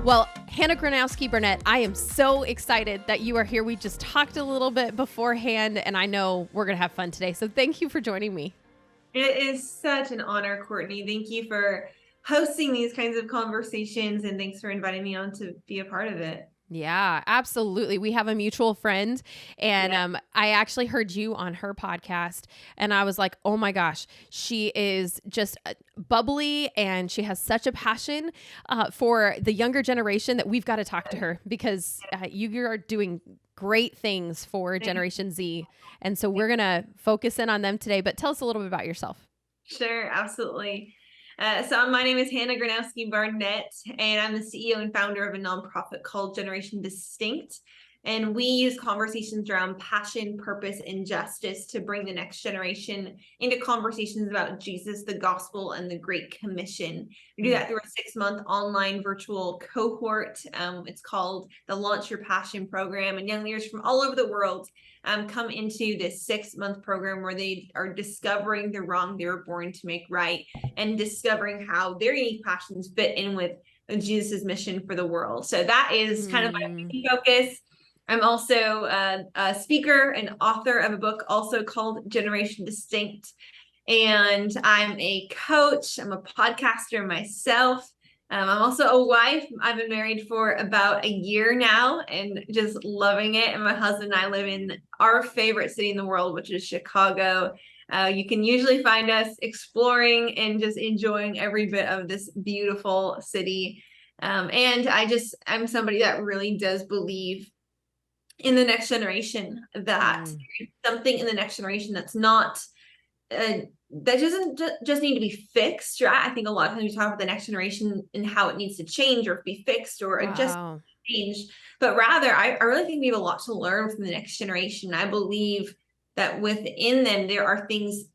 Well, Hannah Gronowski Barnett, I am so excited that you are here. We just talked a little bit beforehand, and I know we're going to have fun today. So thank you for joining me. It is such an honor, Courtney. Thank you for hosting these kinds of conversations, and thanks for inviting me on to be a part of it. Yeah, absolutely. We have a mutual friend, and I actually heard you on her podcast, and I was like, oh my gosh, she is just bubbly, and she has such a passion for the younger generation that we've got to talk to her, because you are doing great things for Generation Z. And so we're going to focus in on them today, but tell us a little bit about yourself. Sure, absolutely. So my name is Hannah Gronowski Barnett, and I'm the CEO and founder of a nonprofit called Generation Distinct. And we use conversations around passion, purpose, and justice to bring the next generation into conversations about Jesus, the gospel, and the Great Commission. We do that through a 6-month online virtual cohort. It's called the Launch Your Passion program, and young leaders from all over the world come into this 6-month program where they are discovering the wrong they were born to make right, and discovering how their unique passions fit in with Jesus's mission for the world. So that is kind of my main focus. I'm also a speaker and author of a book also called Generation Distinct. And I'm a coach. I'm a podcaster myself. I'm also a wife. I've been married for about a year now and just loving it. And my husband and I live in our favorite city in the world, which is Chicago. You can usually find us exploring and just enjoying every bit of this beautiful city. And I'm somebody that really does believe in the next generation, that something in the next generation that's not that doesn't just need to be fixed, right? I think a lot of times we talk about the next generation and how it needs to change or be fixed or adjust, change, but rather I really think we have a lot to learn from the next generation. I believe that within them there are things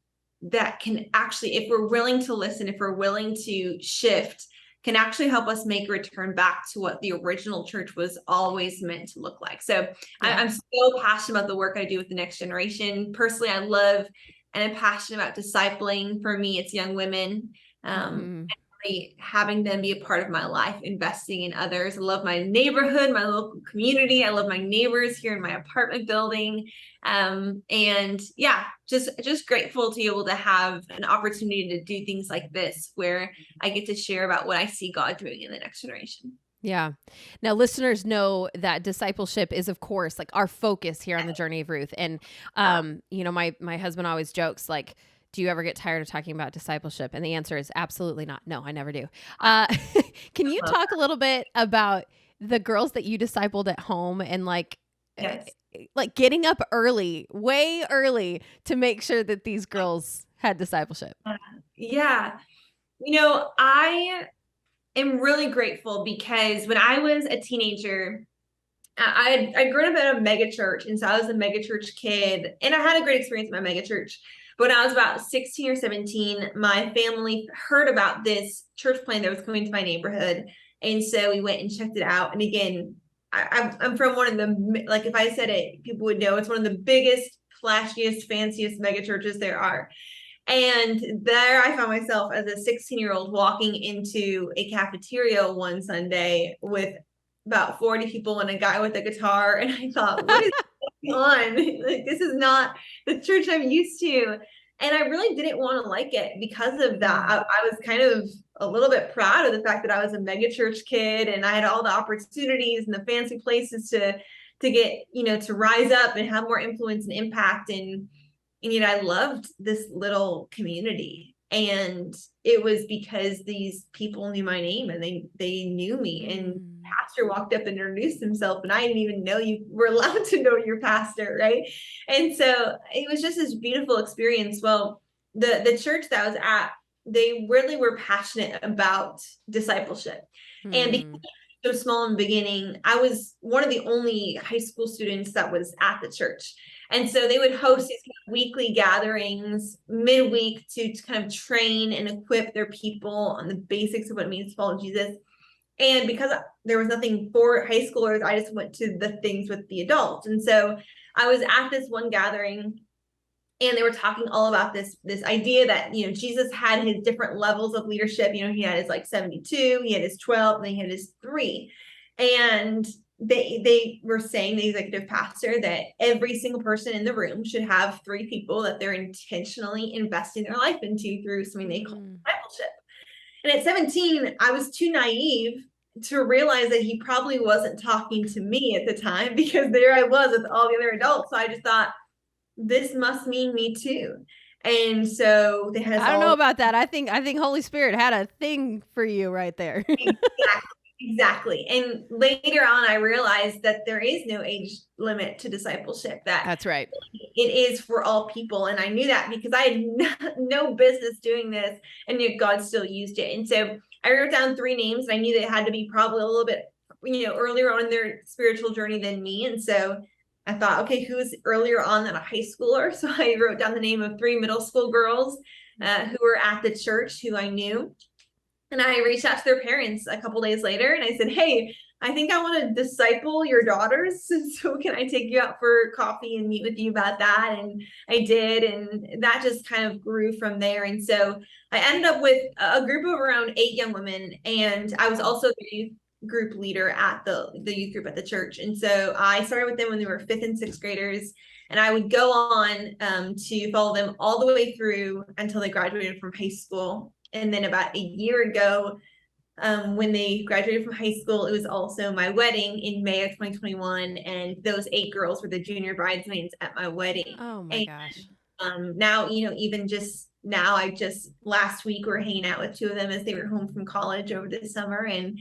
that can actually, if we're willing to listen, if we're willing to shift, can actually help us make a return back to what the original church was always meant to look like. So I'm so passionate about the work I do with the next generation. Personally, I love and I'm passionate about discipling. For me, it's young women, and really having them be a part of my life, investing in others. I love my neighborhood, my local community. I love my neighbors here in my apartment building. And yeah, just grateful to be able to have an opportunity to do things like this, where I get to share about what I see God doing in the next generation. Yeah. Now, listeners know that discipleship is, of course, like our focus here on the Journey of Ruth. And, you know, my husband always jokes, like, do you ever get tired of talking about discipleship? And the answer is absolutely not. No, I never do. Can you talk a little bit about the girls that you discipled at home and like getting up early, way early, to make sure that these girls had discipleship? Yeah. You know, I am really grateful because when I was a teenager, I'd grown up in a mega church. And so I was a mega church kid, and I had a great experience at my mega church. But when I was about 16 or 17, my family heard about this church plant that was coming to my neighborhood. And so we went and checked it out. And again, I'm from one of the, like, if I said it, people would know it's one of the biggest, flashiest, fanciest mega churches there are. And there I found myself as a 16-year-old walking into a cafeteria one Sunday with about 40 people and a guy with a guitar. And I thought, what is going on? Like, this is not the church I'm used to. And I really didn't want to like it because of that. I was kind of a little bit proud of the fact that I was a mega church kid and I had all the opportunities and the fancy places to get, you know, to rise up and have more influence and impact. And you know, I loved this little community, and it was because these people knew my name and they knew me. And pastor walked up and introduced himself, and I didn't even know you were allowed to know your pastor, right? And so it was just this beautiful experience. Well, the church that I was at, they really were passionate about discipleship, and because so small in the beginning, I was one of the only high school students that was at the church. And so they would host these kind of weekly gatherings midweek to kind of train and equip their people on the basics of what it means to follow Jesus. And because there was nothing for high schoolers, I just went to the things with the adults. And so I was at this one gathering, And they were talking all about this idea that, Jesus had his different levels of leadership. He had his like 72, he had his 12, and then he had his 3. And they were saying, the executive pastor, that every single person in the room should have 3 people that they're intentionally investing their life into through something they call discipleship. And at 17, I was too naive to realize that he probably wasn't talking to me at the time, because there I was with all the other adults. So I just thought, this must mean me too. And so they had us I don't know about that. I think Holy Spirit had a thing for you right there. Exactly. And later on, I realized that there is no age limit to discipleship. That's right. It is for all people. And I knew that because I had no business doing this, and yet God still used it. And so I wrote down 3 names, and I knew they had to be probably a little bit, earlier on in their spiritual journey than me. And so I thought, okay, who's earlier on than a high schooler? So I wrote down the name of 3 middle school girls who were at the church, who I knew. And I reached out to their parents a couple days later, and I said, hey, I think I want to disciple your daughters. So can I take you out for coffee and meet with you about that? And I did. And that just kind of grew from there. And so I ended up with a group of around 8 young women. And I was also the youth group leader at the youth group at the church. And so I started with them when they were 5th and 6th graders. And I would go on to follow them all the way through until they graduated from high school. And then about a year ago, when they graduated from high school, it was also my wedding in May of 2021. And those 8 girls were the junior bridesmaids at my wedding. Oh my gosh. Now, even just now, last week we're hanging out with 2 of them as they were home from college over the summer. And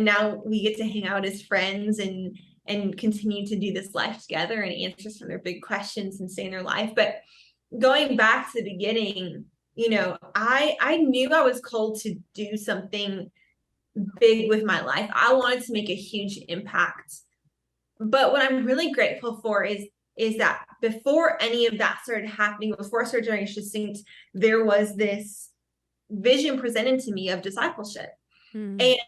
now we get to hang out as friends and continue to do this life together and answer some of their big questions and stay in their life. But going back to the beginning, I knew I was called to do something big with my life. I wanted to make a huge impact. But what I'm really grateful for is that before any of that started happening, before I started Generation Distinct, there was this vision presented to me of discipleship. And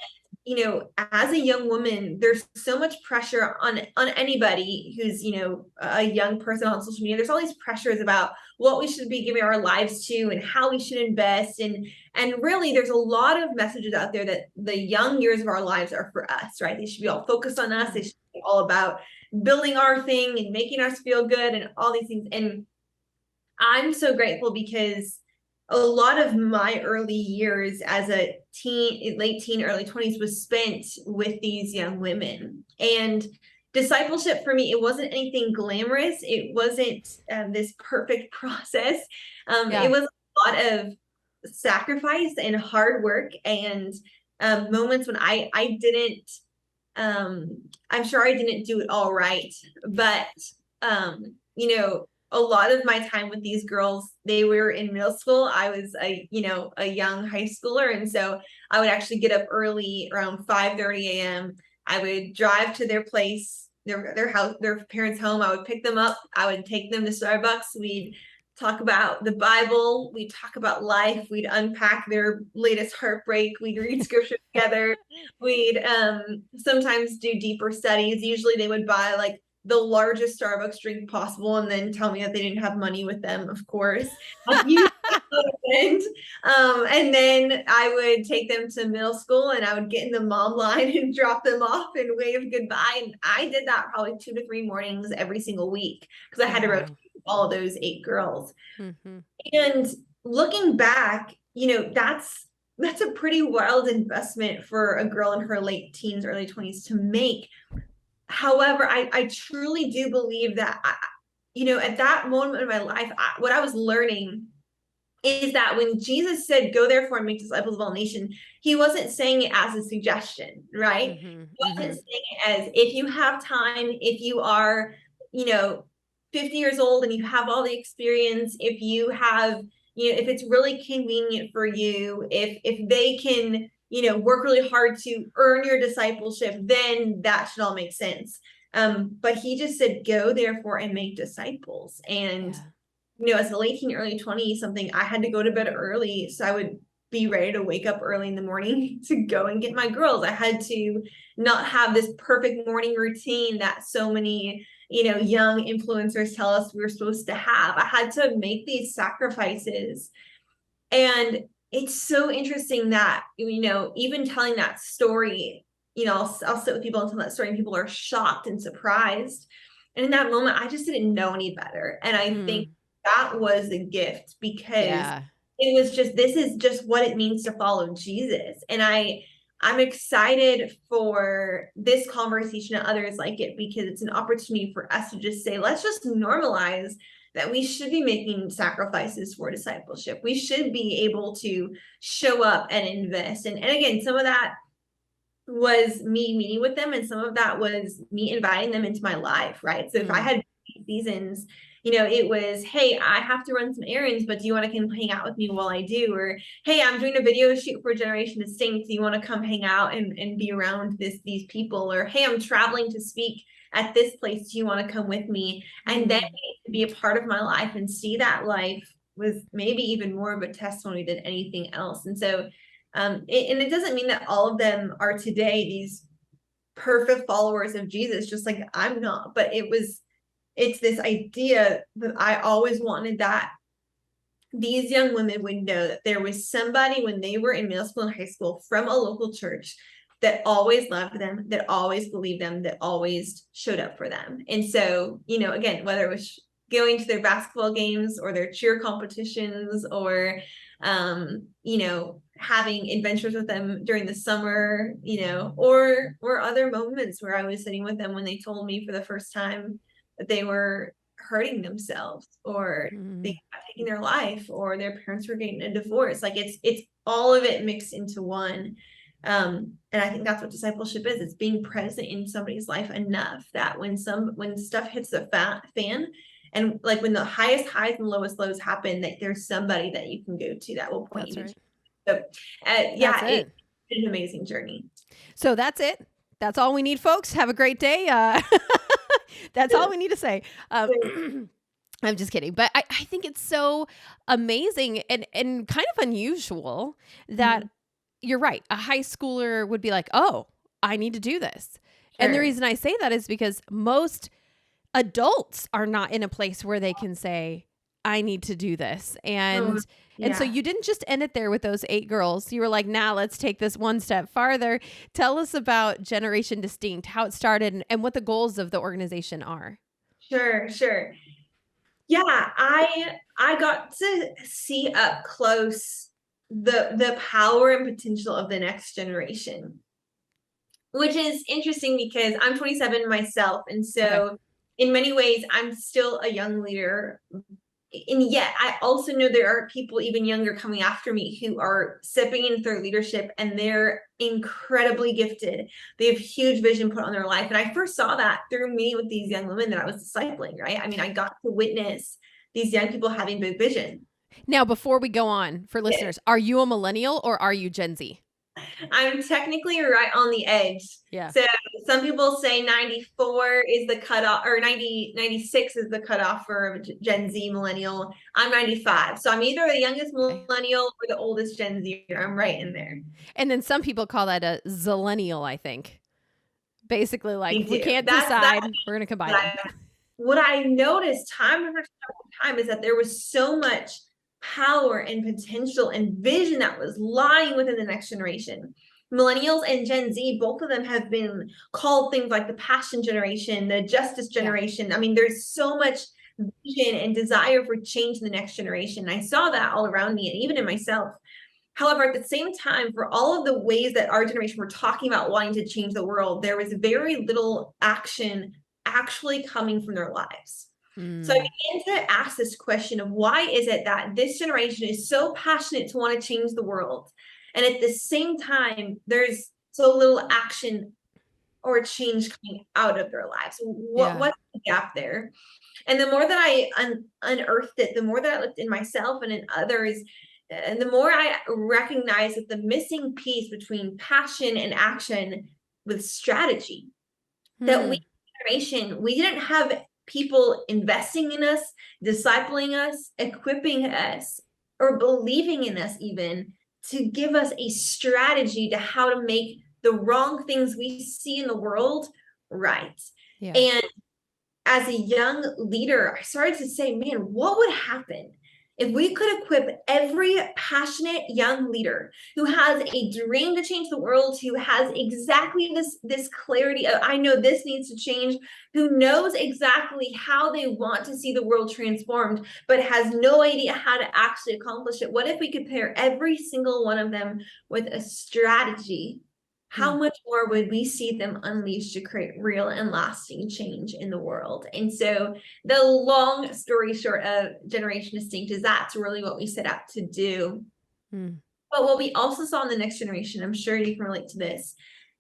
as a young woman, there's so much pressure on anybody who's, a young person on social media. There's all these pressures about what we should be giving our lives to and how we should invest. And really, there's a lot of messages out there that the young years of our lives are for us, right? They should be all focused on us. They should be all about building our thing and making us feel good and all these things. And I'm so grateful because a lot of my early years as a teen, late teen, early 20s was spent with these young women. And discipleship for me, it wasn't anything glamorous. It wasn't this perfect process. It was a lot of sacrifice and hard work and moments when I didn't, I'm sure I didn't do it all right, but a lot of my time with these girls, they were in middle school. I was a young high schooler. And so I would actually get up early around 5:30 a.m. I would drive to their place, their house, their parents' home. I would pick them up. I would take them to Starbucks. We'd talk about the Bible. We'd talk about life. We'd unpack their latest heartbreak. We'd read scripture together. We'd sometimes do deeper studies. Usually they would buy like the largest Starbucks drink possible and then tell me that they didn't have money with them, of course. And then I would take them to middle school and I would get in the mom line and drop them off and wave goodbye. And I did that probably 2 to 3 mornings every single week because I had to rotate all of those 8 girls. Mm-hmm. And looking back, that's a pretty wild investment for a girl in her late teens, early 20s to make. However, I truly do believe that, at that moment in my life, what I was learning is that when Jesus said, go therefore and make disciples of all nations, he wasn't saying it as a suggestion, right? He wasn't saying it as if you have time, if you are, 50 years old and you have all the experience, if you have, if it's really convenient for you, if they can work really hard to earn your discipleship, then that should all make sense. But he just said, go therefore and make disciples. And, as a late teen, early 20 something, I had to go to bed early. So I would be ready to wake up early in the morning to go and get my girls. I had to not have this perfect morning routine that so many, young influencers tell us we're supposed to have. I had to make these sacrifices. And it's so interesting that, even telling that story, I'll sit with people and tell that story and people are shocked and surprised. And in that moment, I just didn't know any better. And I think that was a gift, because it was just, this is just what it means to follow Jesus. And I'm excited for this conversation and others like it, because it's an opportunity for us to just say, let's just normalize that we should be making sacrifices for discipleship. We should be able to show up and invest. And again, some of that was me meeting with them, and some of that was me inviting them into my life, right? So if I had seasons, it was, hey, I have to run some errands, but do you want to come hang out with me while I do? Or, hey, I'm doing a video shoot for Generation Distinct. Do you want to come hang out and be around these people? Or, hey, I'm traveling to speak at this place. Do you want to come with me? And then to be a part of my life and see that life was maybe even more of a testimony than anything else. And so, and it doesn't mean that all of them are today these perfect followers of Jesus, just like I'm not, but it's this idea that I always wanted, that these young women would know that there was somebody when they were in middle school and high school from a local church that always loved them, that always believed them, that always showed up for them. And so, again, whether it was going to their basketball games or their cheer competitions, or, having adventures with them during the summer, or other moments where I was sitting with them when they told me for the first time that they were hurting themselves, or they were taking their life, or their parents were getting a divorce. Like it's all of it mixed into one. And I think that's what discipleship is. It's being present in somebody's life enough that when stuff hits the fan, and like when the highest highs and lowest lows happen, that there's somebody that you can go to that will point you. So it's an amazing journey. So that's it. That's all we need, folks. Have a great day. That's all we need to say. I'm just kidding. But I think it's so amazing and kind of unusual that you're right. A high schooler would be like, oh, I need to do this. Sure. And the reason I say that is because most adults are not in a place where they can say, I need to do this. And so you didn't just end it there with those 8 girls. You were like, now let's take this one step farther. Tell us about Generation Distinct, how it started, and what the goals of the organization are. Sure. Yeah, I got to see up close the power and potential of the next generation, which is interesting because I'm 27 myself. And so in many ways, I'm still a young leader. And yet I also know there are people even younger coming after me who are stepping into their leadership, and they're incredibly gifted. They have huge vision put on their life. And I first saw that through meeting with these young women that I was discipling, right? I mean, I got to witness these young people having big vision. Now, before we go on, for listeners, are you a millennial or are you Gen Z? I'm technically right on the edge. Yeah. So some people say 94 is the cutoff, or 96 is the cutoff for Gen Z millennial. I'm 95. So I'm either the youngest millennial or the oldest Gen Z. I'm right in there. And then some people call that a zillennial, I think. Basically, like, we can't decide. We're going to combine it. What I noticed time after time is that there was so much power and potential and vision that was lying within the next generation. Millennials and Gen Z, both of them have been called things like the passion generation, the justice generation. I mean, there's so much vision and desire for change in the next generation. I saw that all around me and even in myself. However, at the same time, for all of the ways that our generation were talking about wanting to change the world, there was very little action actually coming from their lives. So I began to ask this question of why is it that this generation is so passionate to want to change the world, and at the same time, there's so little action or change coming out of their lives? What's the gap there? And the more that I unearthed it, the more that I looked in myself and in others, and the more I recognized that the missing piece between passion and action was strategy. That we generation, we didn't have people investing in us, discipling us, equipping us, or believing in us even to give us a strategy to how to make the wrong things we see in the world right. And as a young leader, I started to say, man, what would happen if we could equip every passionate young leader who has a dream to change the world, who has exactly this clarity of, I know this needs to change, who knows exactly how they want to see the world transformed, but has no idea how to actually accomplish it? What if we could pair every single one of them with a strategy? How much more would we see them unleashed to create real and lasting change in the world? And so the long story short of Generation Distinct is that's really what we set out to do. But what we also saw in the next generation, I'm sure you can relate to this,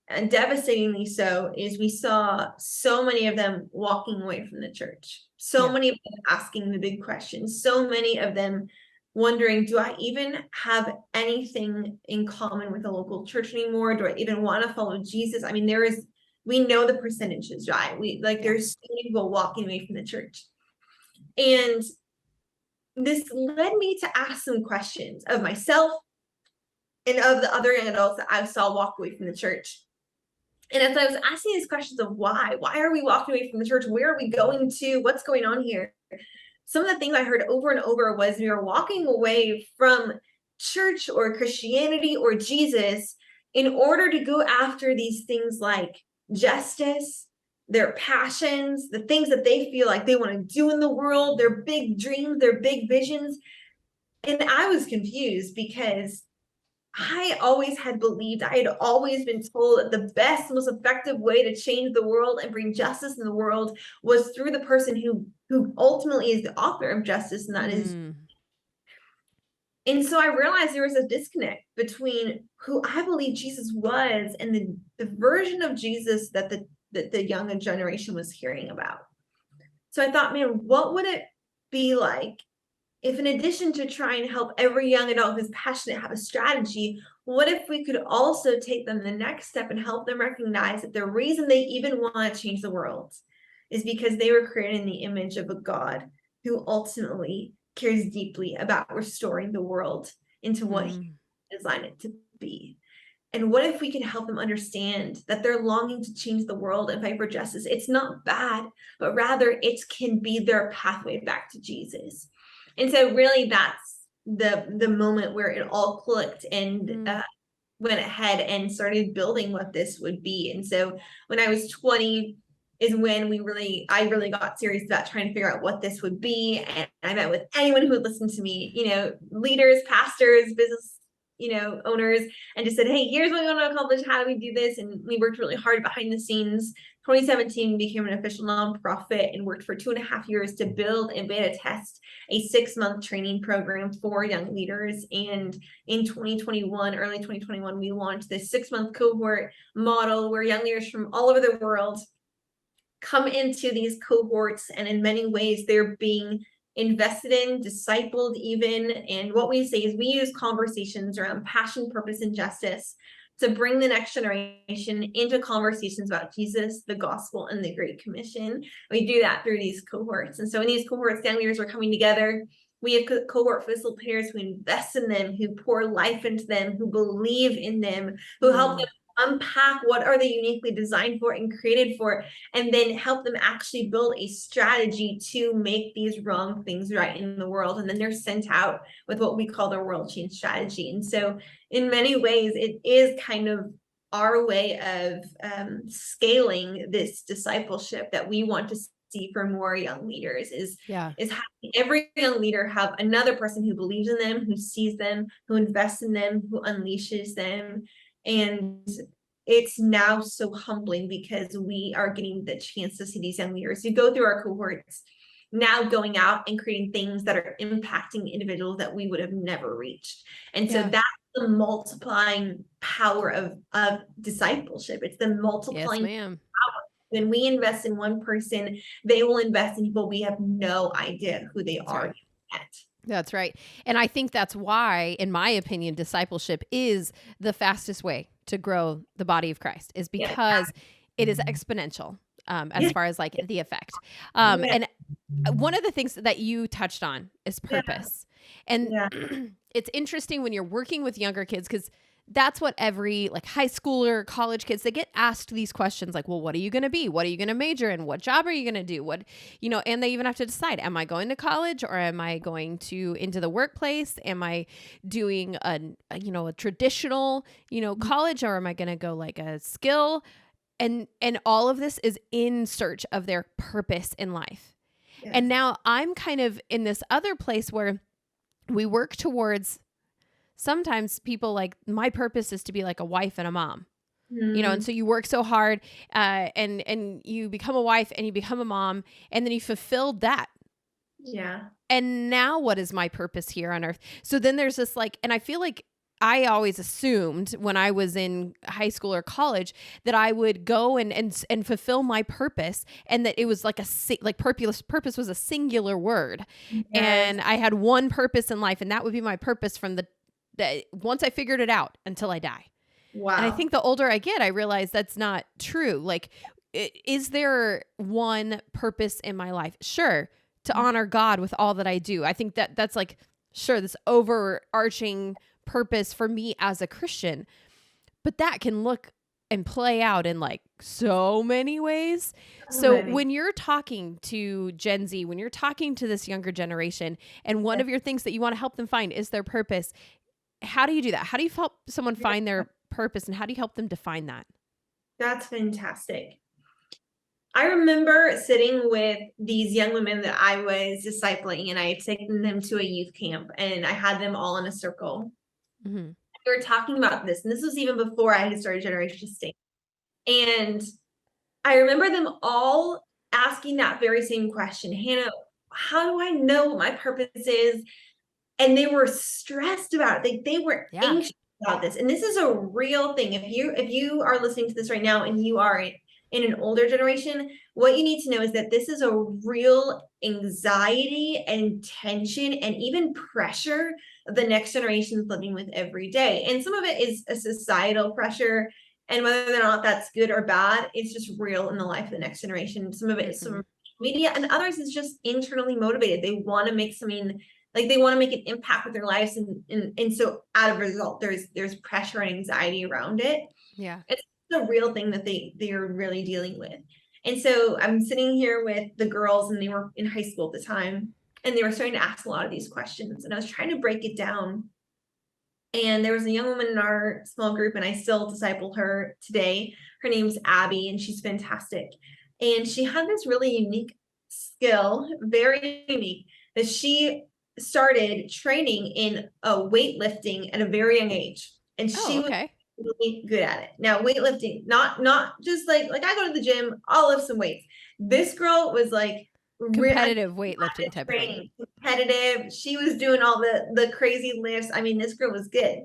and devastatingly so, is we saw so many of them walking away from the church. So many of them asking the big questions. So many of them wondering, do I even have anything in common with the local church anymore? Do I even want to follow Jesus? I mean, we know the percentages, right? There's so many people walking away from the church. And this led me to ask some questions of myself and of the other adults that I saw walk away from the church. And as I was asking these questions of why are we walking away from the church? Where are we going to? What's going on here? Some of the things I heard over and over was we are walking away from church or Christianity or Jesus in order to go after these things like justice, their passions, the things that they feel like they want to do in the world, their big dreams, their big visions. And I was confused because I always had believed, I had always been told that the best, most effective way to change the world and bring justice in the world was through the person who ultimately is the author of justice, and that is. And so I realized there was a disconnect between who I believe Jesus was and the version of Jesus that the younger generation was hearing about. So I thought, man, what would it be like if, in addition to trying to help every young adult who's passionate have a strategy, what if we could also take them the next step and help them recognize that the reason they even want to change the world is because they were created in the image of a God who ultimately cares deeply about restoring the world into what he designed it to be. And what if we could help them understand that their longing to change the world and fight for justice, it's not bad, but rather it can be their pathway back to Jesus. And so really that's the moment where it all clicked and went ahead and started building what this would be. And so when I was 20 is when I really got serious about trying to figure out what this would be. And I met with anyone who would listen to me, leaders, pastors, business, owners, and just said, hey, here's what we want to accomplish. How do we do this? And we worked really hard behind the scenes. 2017 became an official nonprofit and worked for 2.5 years to build and beta test a 6-month training program for young leaders. And in 2021, early 2021, we launched this 6-month cohort model where young leaders from all over the world come into these cohorts, and in many ways they're being invested in, discipled even. And what we say is we use conversations around passion, purpose, and justice to bring the next generation into conversations about Jesus, the gospel, and the Great Commission. We do that through these cohorts. And so in these cohorts, young leaders are coming together. We have cohort facilitators who invest in them, who pour life into them, who believe in them, who help them unpack what are they uniquely designed for and created for, and then help them actually build a strategy to make these wrong things right in the world. And then they're sent out with what we call the world change strategy. And so in many ways, it is kind of our way of scaling this discipleship that we want to see for more young leaders is having every young leader have another person who believes in them, who sees them, who invests in them, who unleashes them. And it's now so humbling because we are getting the chance to see these young leaders who go through our cohorts now going out and creating things that are impacting individuals that we would have never reached. And so that's the multiplying power of discipleship. It's the multiplying power. When we invest in one person, they will invest in people we have no idea who they are yet. That's right. And I think that's why, in my opinion, discipleship is the fastest way to grow the body of Christ, is because it is exponential as far as like the effect. And one of the things that you touched on is purpose. And it's interesting when you're working with younger kids, because that's what every like high schooler, college kids, they get asked these questions like, well, what are you going to be? What are you going to major in? What job are you going to do? What, and they even have to decide, am I going to college or am I going to into the workplace? Am I doing a traditional, college, or am I going to go like a skill? And all of this is in search of their purpose in life. Yeah. And now I'm kind of in this other place where we work towards, sometimes people like, my purpose is to be like a wife and a mom, and so you work so hard and you become a wife and you become a mom and then you fulfilled that. Yeah. And now what is my purpose here on earth? So then there's this like, and I feel like I always assumed when I was in high school or college that I would go and fulfill my purpose, and that it was like purpose was a singular word. Yes. And I had one purpose in life, and that would be my purpose from the once I figured it out until I die. Wow. And I think the older I get, I realize that's not true. Like, is there one purpose in my life? Sure, to honor God with all that I do. I think that's like, sure, this overarching purpose for me as a Christian, but that can look and play out in like so many ways. So when you're talking to Gen Z, when you're talking to this younger generation, and one of your things that you want to help them find is their purpose, how do you do that? How do you help someone find their purpose, and how do you help them define that? That's fantastic. I remember sitting with these young women that I was discipling, and I had taken them to a youth camp, and I had them all in a circle. Mm-hmm. We were talking about this, and this was even before I had started Generation Distinct. And I remember them all asking that very same question, Hannah, how do I know what my purpose is? And they were stressed about it. They were anxious about this. And this is a real thing. If you are listening to this right now and you are in an older generation, what you need to know is that this is a real anxiety and tension and even pressure the next generation is living with every day. And some of it is a societal pressure, and whether or not that's good or bad, it's just real in the life of the next generation. Some of it is some media, and others is just internally motivated. They want to make something, like they want to make an impact with their lives, and so out of result, there's pressure and anxiety around it. Yeah, it's a real thing that they're really dealing with. And so I'm sitting here with the girls, and they were in high school at the time, and they were starting to ask a lot of these questions, and I was trying to break it down. And there was a young woman in our small group, and I still disciple her today. Her name's Abby, and she's fantastic. And she had this really unique skill, very unique, that she started training in weightlifting at a very young age. And she was really good at it. Now, weightlifting, not just like I go to the gym, I'll lift some weights. This girl was like competitive weightlifting type of thing. Competitive. She was doing all the crazy lifts. I mean, this girl was good.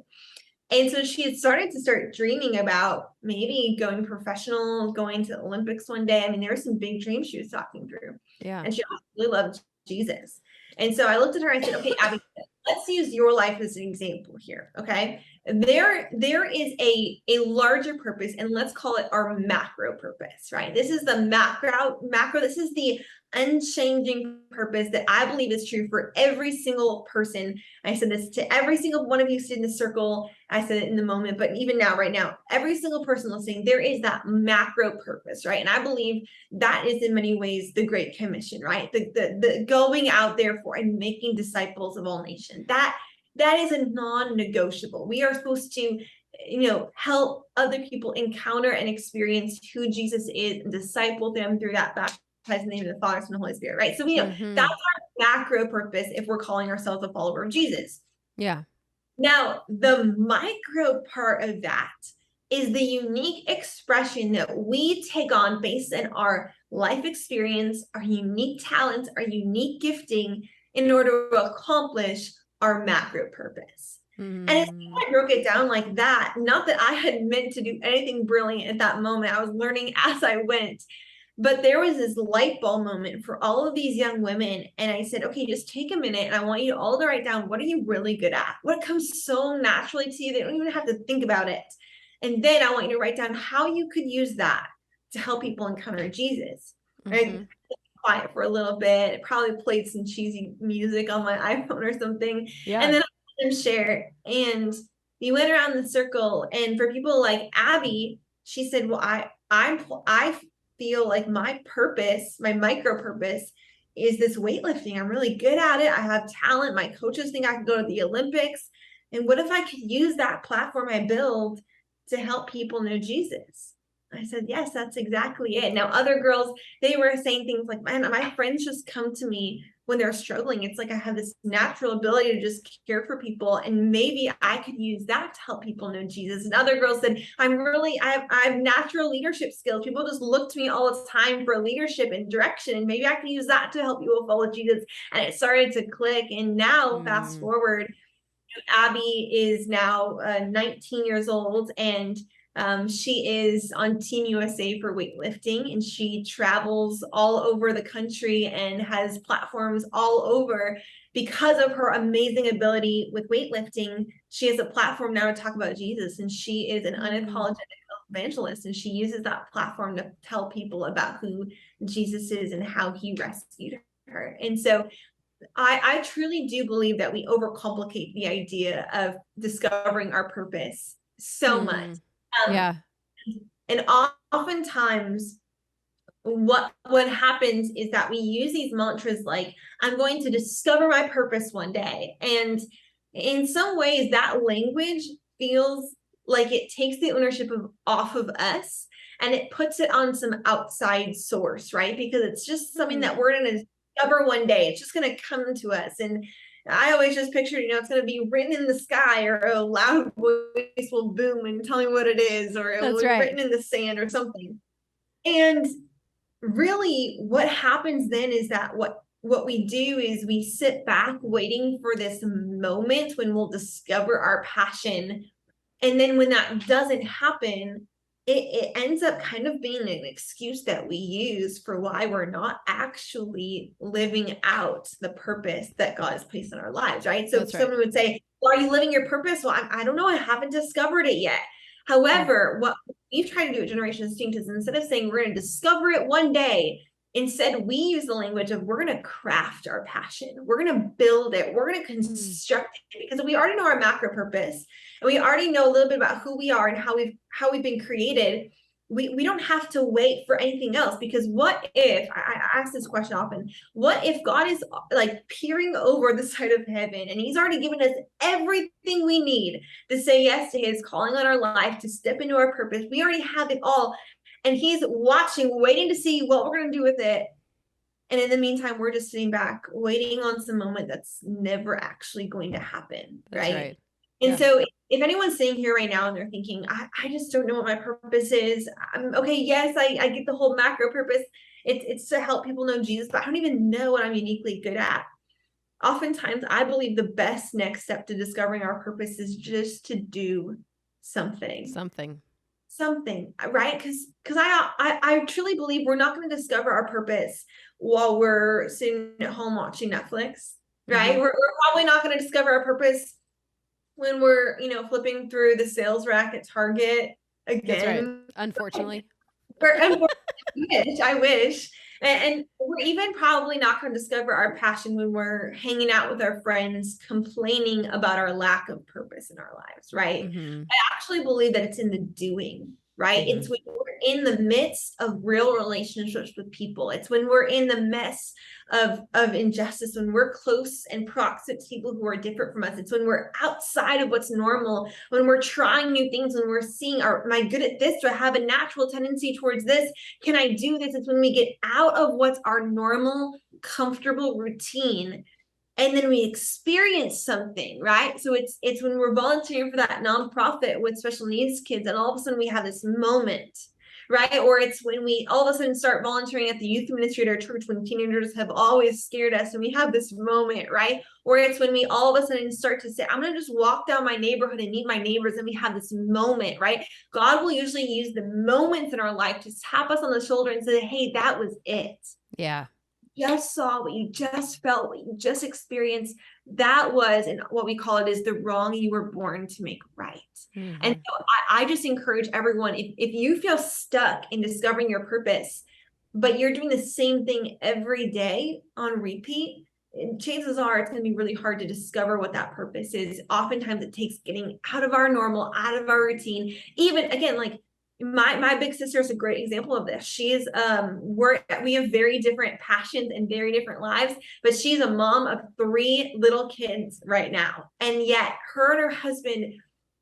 And so she had started dreaming about maybe going professional, going to the Olympics one day. I mean, there were some big dreams she was talking through. Yeah. And she really loved Jesus. And so I looked at her and I said, okay, Abby, let's use your life as an example here. Okay. There is a larger purpose, and let's call it our macro purpose, right? This is the macro. This is the unchanging purpose that I believe is true for every single person. I said this to every single one of you sitting in the circle. I said it in the moment, but even now, right now, every single person listening, there is that macro purpose, right? And I believe that is in many ways the Great Commission, right? The going out there for and making disciples of all nations. That is a non-negotiable. We are supposed to, help other people encounter and experience who Jesus is and disciple them through that baptized in the name of the Father, Son, and Holy Spirit, right? So we know that's our macro purpose if we're calling ourselves a follower of Jesus. Yeah. Now, the micro part of that is the unique expression that we take on based on our life experience, our unique talents, our unique gifting in order to accomplish our macro purpose. And I broke it down like that. Not that I had meant to do anything brilliant at that moment. I was learning as I went. But there was this light bulb moment for all of these young women. And I said, okay, just take a minute. And I want you all to write down, what are you really good at? What comes so naturally to you? They don't even have to think about it. And then I want you to write down how you could use that to help people encounter Jesus. Right? Quiet for a little bit. It probably played some cheesy music on my iPhone or something. Yeah. And then I let them share. And we went around the circle, and for people like Abby, she said, well, I feel like my purpose, my micro purpose is this weightlifting. I'm really good at it. I have talent. My coaches think I can go to the Olympics. And what if I could use that platform I build to help people know Jesus? I said, yes, that's exactly it. Now, other girls, they were saying things like, man, my friends just come to me when they're struggling. It's like I have this natural ability to just care for people, and maybe I could use that to help people know Jesus. And other girls said, I have natural leadership skills. People just look to me all the time for leadership and direction, and maybe I can use that to help people follow Jesus. And it started to click. And now, fast forward, Abby is now 19 years old, and she is on Team USA for weightlifting, and she travels all over the country and has platforms all over because of her amazing ability with weightlifting. She has a platform now to talk about Jesus, and she is an unapologetic evangelist, and she uses that platform to tell people about who Jesus is and how he rescued her. And so I truly do believe that we overcomplicate the idea of discovering our purpose so much. Yeah. And oftentimes what happens is that we use these mantras like, I'm going to discover my purpose one day. And in some ways that language feels like it takes the ownership off of us, and it puts it on some outside source, right? Because it's just something that we're going to discover one day. It's just going to come to us. And I always just pictured, it's going to be written in the sky, or a loud voice will boom and tell me what it is, or it will be written in the sand or something. And really what happens then is that what we do is we sit back waiting for this moment when we'll discover our passion. And then when that doesn't happen, it ends up kind of being an excuse that we use for why we're not actually living out the purpose that God has placed in our lives, right? So someone would say, well, are you living your purpose? Well, I don't know. I haven't discovered it yet. However, what we've tried to do at Generation Distinct is, instead of saying we're going to discover it one day, instead we use the language of, we're going to craft our passion. We're going to build it. We're going to construct it, because we already know our macro purpose, and we already know a little bit about who we are and how we've been created. We don't have to wait for anything else, because what if, I ask this question often, what if God is like peering over the side of heaven, and he's already given us everything we need to say yes to his calling on our life, to step into our purpose? We already have it all, and he's watching, waiting to see what we're going to do with it. And in the meantime, we're just sitting back waiting on some moment that's never actually going to happen. Right. And so if anyone's sitting here right now and they're thinking, I just don't know what my purpose is. Okay, yes, I get the whole macro purpose. It's to help people know Jesus, but I don't even know what I'm uniquely good at. Oftentimes, I believe the best next step to discovering our purpose is just to do something, right? Because I truly believe we're not going to discover our purpose while we're sitting at home watching Netflix, right? We're probably not going to discover our purpose when we're, flipping through the sales rack at Target again. That's right. Unfortunately. I wish. And we're even probably not going to discover our passion when we're hanging out with our friends, complaining about our lack of purpose in our lives, right? I actually believe that it's in the doing, right? It's when we're in the midst of real relationships with people. It's when we're in the mess of injustice, when we're close and proximate to people who are different from us. It's when we're outside of what's normal, when we're trying new things, when we're seeing, am I good at this? Do I have a natural tendency towards this? Can I do this? It's when we get out of what's our normal, comfortable routine, and then we experience something, right? So it's when we're volunteering for that nonprofit with special needs kids, and all of a sudden we have this moment, right? Or it's when we all of a sudden start volunteering at the youth ministry at our church, when teenagers have always scared us, and we have this moment, right? Or it's when we all of a sudden start to say, I'm going to just walk down my neighborhood and meet my neighbors, and we have this moment, right? God will usually use the moments in our life to tap us on the shoulder and say, hey, that was it. Yeah. Just saw, what you just felt, what you just experienced, that was, and what we call it is the wrong you were born to make right. And so I just encourage everyone, if you feel stuck in discovering your purpose, but you're doing the same thing every day on repeat, chances are it's going to be really hard to discover what that purpose is. Oftentimes it takes getting out of our normal, out of our routine. Even again, like my big sister is a great example of this. She's we have very different passions and very different lives, but she's a mom of 3 little kids right now. And yet her and her husband,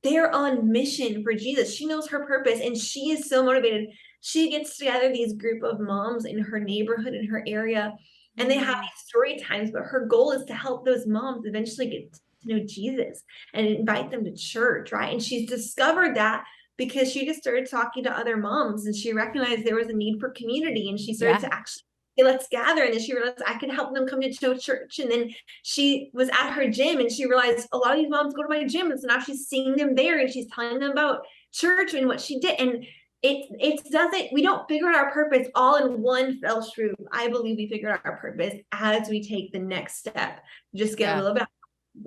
they're on mission for Jesus. She knows her purpose and she is so motivated. She gets together these group of moms in her neighborhood, in her area, and they have these story times, but her goal is to help those moms eventually get to know Jesus and invite them to church, right? And she's discovered that because she just started talking to other moms and she recognized there was a need for community, and she started to actually, hey, let's gather. And then she realized I could help them come to church. And then she was at her gym and she realized a lot of these moms go to my gym. And so now she's seeing them there and she's telling them about church and what she did. And it doesn't, we don't figure out our purpose all in one fell swoop. I believe we figure out our purpose as we take the next step, just get a little bit out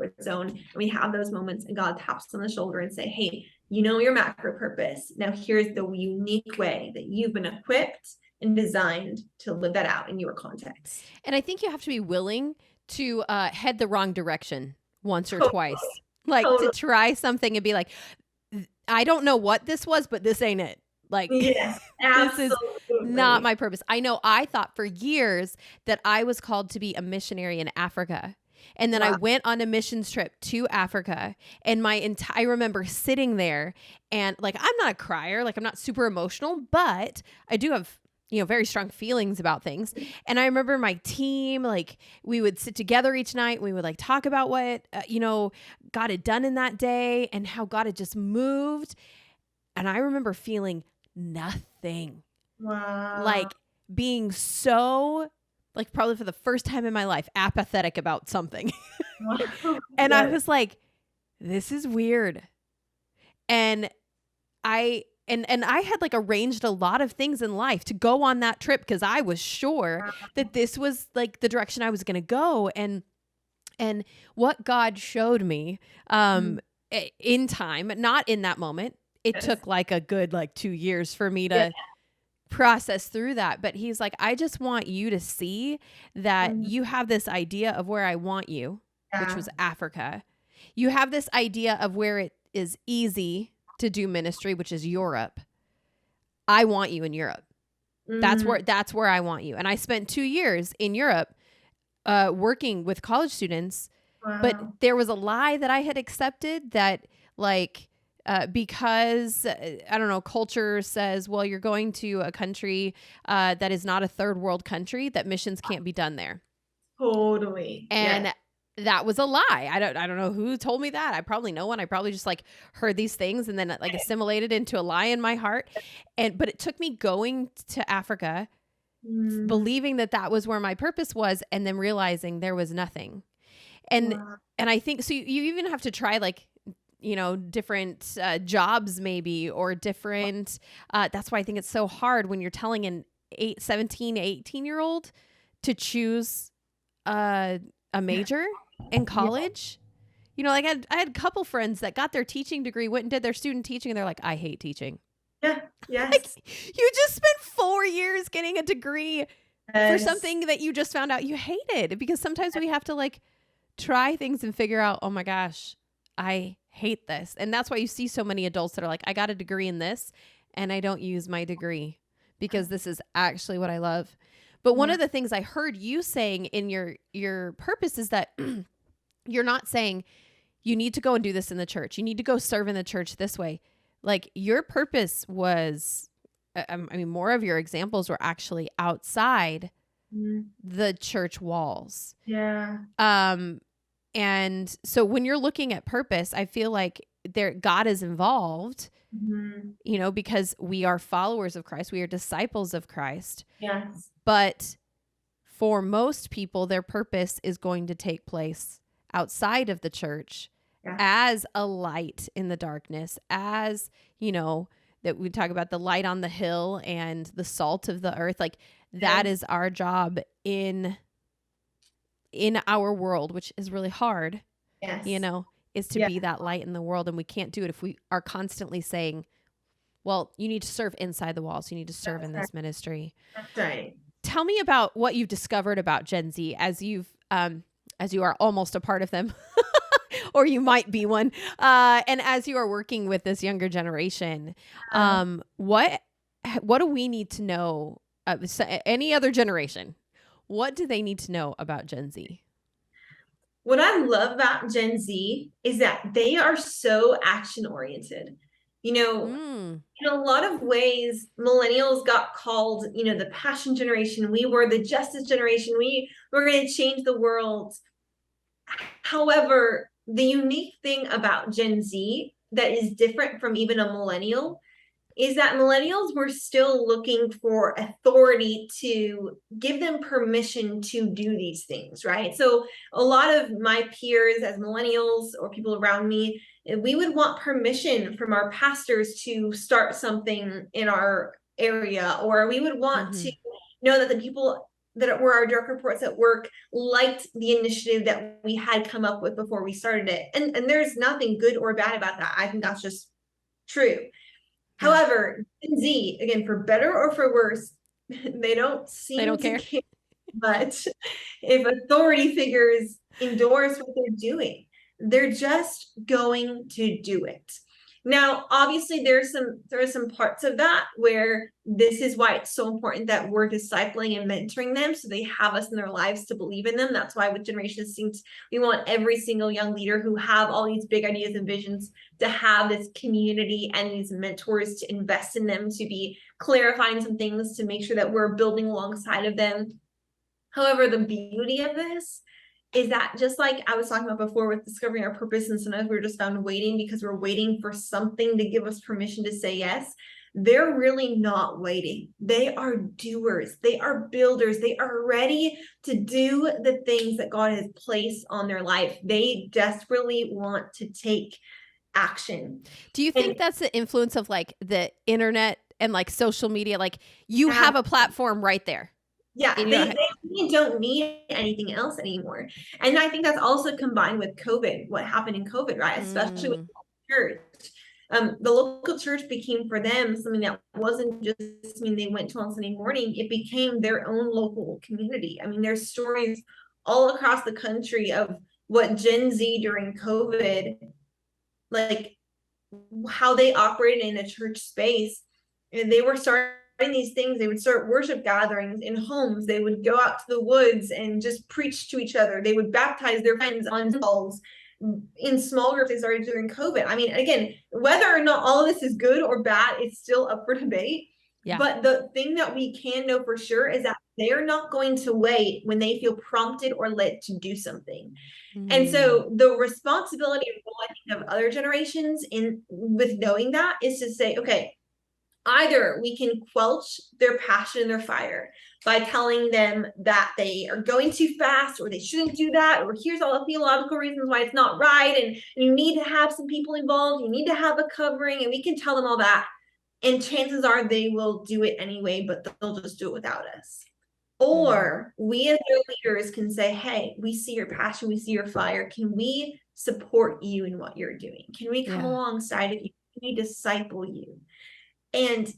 of the zone, and we have those moments and God taps on the shoulder and say, hey, you know your macro purpose. Now here's the unique way that you've been equipped and designed to live that out in your context. And I think you have to be willing to head the wrong direction once or twice, like to try something and be like, I don't know what this was, but this ain't it. Like, yes, this is not my purpose. I know I thought for years that I was called to be a missionary in Africa. And then I went on a missions trip to Africa, and I remember sitting there and like, I'm not a crier, like I'm not super emotional, but I do have, very strong feelings about things. And I remember my team, like we would sit together each night. We would like talk about what, God had done in that day and how God had just moved. And I remember feeling nothing. Wow. Like being so, like probably for the first time in my life, apathetic about something. And I was like, this is weird. And I had like arranged a lot of things in life to go on that trip because I was sure that this was like the direction I was going to go. And what God showed me in time, not in that moment. It took like a good 2 years for me to process through that. But he's like, I just want you to see that you have this idea of where I want you, which was Africa. You have this idea of where it is easy to do ministry, which is Europe. I want you in Europe. That's where I want you. And I spent 2 years in Europe working with college students. But there was a lie that I had accepted that because I don't know, culture says, well, you're going to a country that is not a third world country, that missions can't be done there. Totally. And that was a lie. I don't know who told me that. I probably know one. I probably just heard these things and then assimilated into a lie in my heart. But it took me going to Africa, believing that was where my purpose was, and then realizing there was nothing. And I think so. You even have to try different jobs maybe, or different. That's why I think it's so hard when you're telling an 17, 18-year-old to choose a major in college. I had a couple friends that got their teaching degree, went and did their student teaching, and they're like, I hate teaching. Yeah. Yes. You just spent 4 years getting a degree for something that you just found out you hated, because sometimes we have to try things and figure out, oh my gosh, I hate this. And that's why you see so many adults that are like, I got a degree in this and I don't use my degree because this is actually what I love. But one of the things I heard you saying in your purpose is that you're not saying you need to go and do this in the church. You need to go serve in the church this way. Your purpose was, more of your examples were actually outside the church walls. Yeah. And so when you're looking at purpose, I feel like God is involved, because we are followers of Christ. We are disciples of Christ. Yes. But for most people, their purpose is going to take place outside of the church as a light in the darkness, as, that we talk about the light on the hill and the salt of the earth. That is our job in our world, which is really hard, is to be that light in the world. And we can't do it if we are constantly saying, well, you need to serve inside the walls. You need to serve in this ministry. That's right. Tell me about what you've discovered about Gen Z as you've as you are almost a part of them, or you might be one. And as you are working with this younger generation, what do we need to know? Any other generation, what do they need to know about Gen Z? What I love about Gen Z is that they are so action oriented. You know, in a lot of ways, millennials got called, the passion generation. We were the justice generation. We were going to change the world. However, the unique thing about Gen Z that is different from even a millennial is that millennials were still looking for authority to give them permission to do these things, right? So a lot of my peers as millennials or people around me, we would want permission from our pastors to start something in our area, or we would want to know that the people that were our direct reports at work liked the initiative that we had come up with before we started it. And there's nothing good or bad about that. I think that's just true. However, Gen Z, again, for better or for worse, they don't care much if authority figures endorse what they're doing. They're just going to do it. Now, obviously, there are some parts of that where this is why it's so important that we're discipling and mentoring them so they have us in their lives to believe in them. That's why with Generation Distinct, we want every single young leader who have all these big ideas and visions to have this community and these mentors to invest in them, to be clarifying some things, to make sure that we're building alongside of them. However, the beauty of this is that, just like I was talking about before with discovering our purpose, and sometimes we're just found waiting because we're waiting for something to give us permission to say yes. They're really not waiting. They are doers. They are builders. They are ready to do the things that God has placed on their life. They desperately want to take action. Do you think that's the influence of like the internet and like social media? Like you have a platform right there. Yeah, they don't need anything else anymore. And I think that's also combined with COVID, what happened in COVID, right? Especially with the church. The local church became for them something that wasn't just, they went to on Sunday morning. It became their own local community. I mean, there's stories all across the country of what Gen Z during COVID, like how they operated in a church space. And they were starting these things. They would start worship gatherings in homes. They would go out to the woods and just preach to each other. They would baptize their friends on calls in small groups. They started during COVID. I mean, again, whether or not all of this is good or bad, it's still up for debate. Yeah. But the thing that we can know for sure is that they're not going to wait when they feel prompted or led to do something. And so the responsibility of other generations with knowing that is to say, okay, either we can quelch their passion and their fire by telling them that they are going too fast, or they shouldn't do that, or here's all the theological reasons why it's not right, and you need to have some people involved, you need to have a covering, and we can tell them all that. And chances are they will do it anyway, but they'll just do it without us. Or we as their leaders can say, hey, we see your passion, we see your fire. Can we support you in what you're doing? Can we come alongside of you? Can we disciple you? And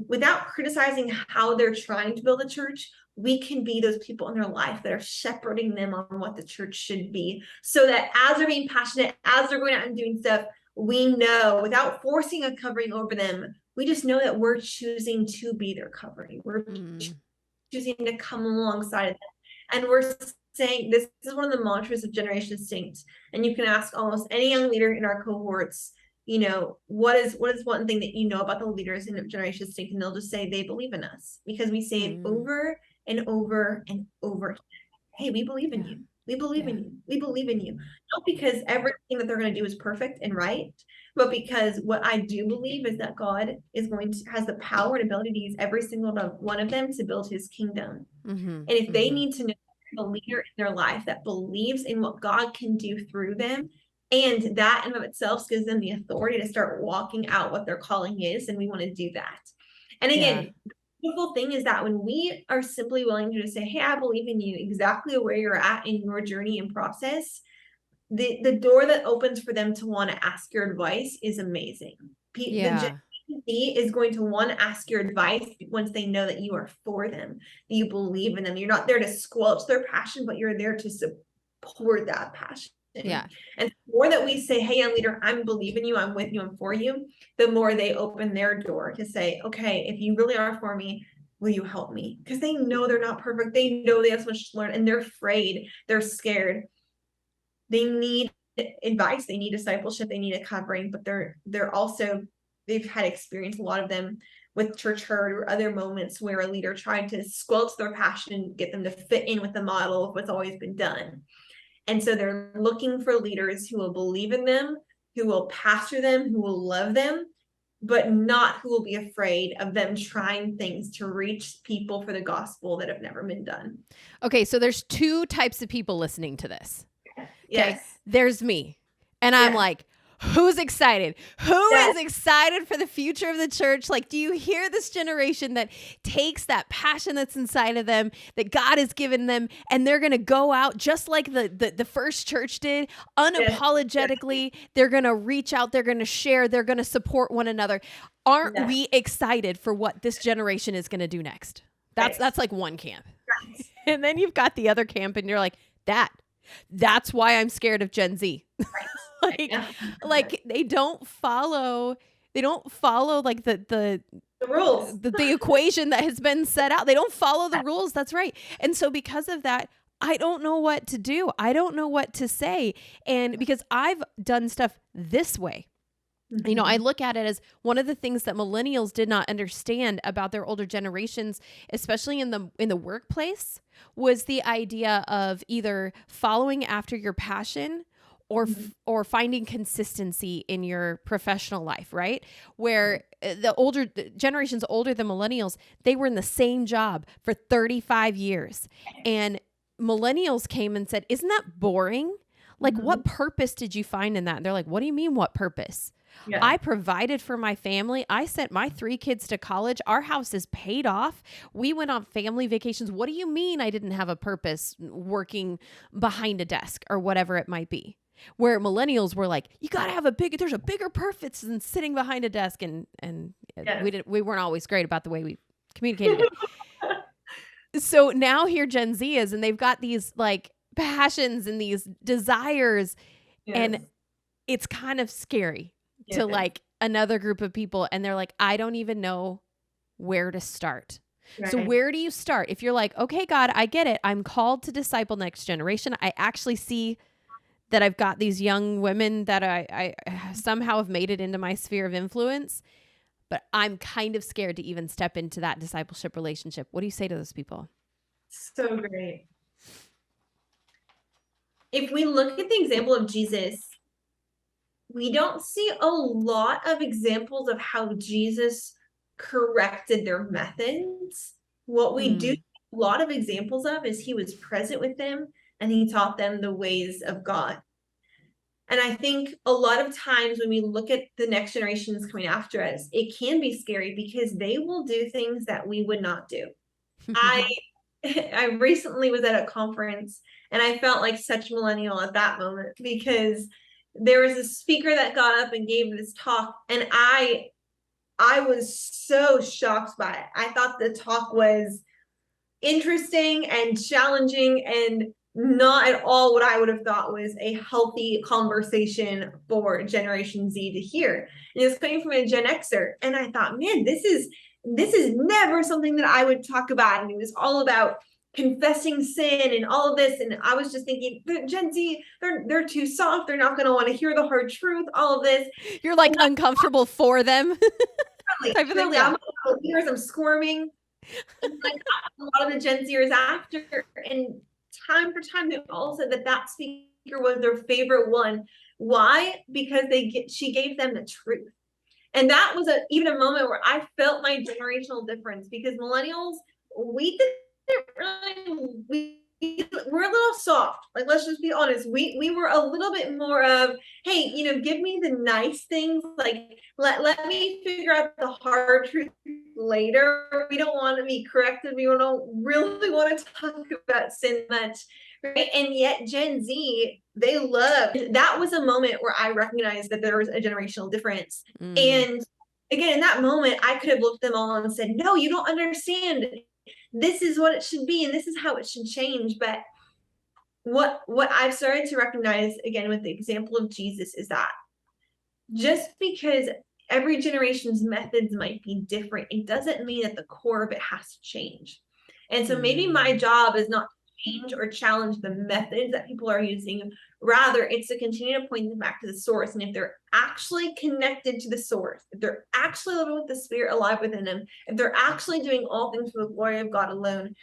without criticizing how they're trying to build a church, we can be those people in their life that are shepherding them on what the church should be, so that as they're being passionate, as they're going out and doing stuff, we know, without forcing a covering over them, we just know that we're choosing to be their covering. We're choosing to come alongside of them. And we're saying, this is one of the mantras of Generation Distinct. And you can ask almost any young leader in our cohorts, what is one thing that about the leaders in Generation Distinct? And they'll just say they believe in us, because we say it over and over and over. Hey, we believe in you. We believe in you. We believe in you. Not because everything that they're going to do is perfect and right, but because what I do believe is that God has the power and ability to use every single one of them to build his kingdom. And if they need to know the leader in their life that believes in what God can do through them, and that in and of itself gives them the authority to start walking out what their calling is, and we want to do that. And again, the beautiful thing is that when we are simply willing to just say, hey, I believe in you exactly where you're at in your journey and process, the door that opens for them to want to ask your advice is amazing. The Gen Z is going to want to ask your advice once they know that you are for them, that you believe in them. You're not there to squelch their passion, but you're there to pour that passion. Yeah. And the more that we say, hey, young leader, I'm believing you, I'm with you, I'm for you, the more they open their door to say, okay, if you really are for me, will you help me? Because they know they're not perfect. They know they have so much to learn, and they're afraid, they're scared. They need advice, they need discipleship, they need a covering, but they're also, they've had experience, a lot of them, with church hurt or other moments where a leader tried to squelch their passion and get them to fit in with the model of what's always been done. And so they're looking for leaders who will believe in them, who will pastor them, who will love them, but not who will be afraid of them trying things to reach people for the gospel that have never been done. Okay, so there's two types of people listening to this. Yes. Okay? There's me. And I'm like, who's excited? Who is excited for the future of the church? Like, do you hear this generation that takes that passion that's inside of them, that God has given them, and they're going to go out just like the first church did, unapologetically. They're going to reach out. They're going to share. They're going to support one another. Aren't we excited for what this generation is going to do next? That's like one camp. Right. And then you've got the other camp, and you're like, that's why I'm scared of Gen Z. Like they don't follow like the rules, the equation that has been set out. They don't follow the rules. That's right. And so because of that, I don't know what to do. I don't know what to say. And because I've done stuff this way, you know, I look at it as one of the things that millennials did not understand about their older generations, especially in the workplace, was the idea of either following after your passion or finding consistency in your professional life, right? Where the generations older than millennials, they were in the same job for 35 years. And millennials came and said, isn't that boring? Like, what purpose did you find in that? And they're like, what do you mean, what purpose? Yeah. I provided for my family. I sent my 3 kids to college. Our house is paid off. We went on family vacations. What do you mean I didn't have a purpose working behind a desk or whatever it might be? Where millennials were like, you got to have there's a bigger purpose than sitting behind a desk. And we weren't always great about the way we communicated it. So now here Gen Z is, and they've got these like passions and these desires, and it's kind of scary to like another group of people. And they're like, I don't even know where to start. Right. So where do you start? If you're like, okay, God, I get it. I'm called to disciple next generation. I actually see that I've got these young women that I somehow have made it into my sphere of influence, but I'm kind of scared to even step into that discipleship relationship. What do you say to those people? So great. If we look at the example of Jesus, we don't see a lot of examples of how Jesus corrected their methods. What we do a lot of examples of is he was present with them and he taught them the ways of God. And I think a lot of times when we look at the next generations coming after us, it can be scary because they will do things that we would not do. I recently was at a conference and I felt like such a millennial at that moment because there was a speaker that got up and gave this talk, and I was so shocked by it. I thought the talk was interesting and challenging and not at all what I would have thought was a healthy conversation for Generation Z to hear. And it was coming from a Gen Xer. And I thought, man, this is never something that I would talk about. And it was all about confessing sin and all of this. And I was just thinking, Gen Z, they're too soft. They're not going to want to hear the hard truth, all of this. You're like uncomfortable for them. Really, I'm squirming. And like a lot of the Gen Zers after, and time for time, they all said that speaker was their favorite one. Why? Because she gave them the truth. And that was even a moment where I felt my generational difference, because millennials, we're a little soft. Like, let's just be honest. We were a little bit more of, hey, give me the nice things. Like, let me figure out the hard truth later. We don't want to be corrected. We don't really want to talk about sin much. Right. And yet Gen Z, they loved. That was a moment where I recognized that there was a generational difference. And again, in that moment, I could have looked at them all and said, no, you don't understand. This is what it should be, and this is how it should change. But what I've started to recognize, again, with the example of Jesus, is that just because every generation's methods might be different, it doesn't mean that the core of it has to change. And so maybe my job is not to change or challenge the methods that people are using. Rather, it's to continue to point them back to the source. And if they're actually connected to the source, if they're actually living with the Spirit alive within them, if they're actually doing all things for the glory of God alone,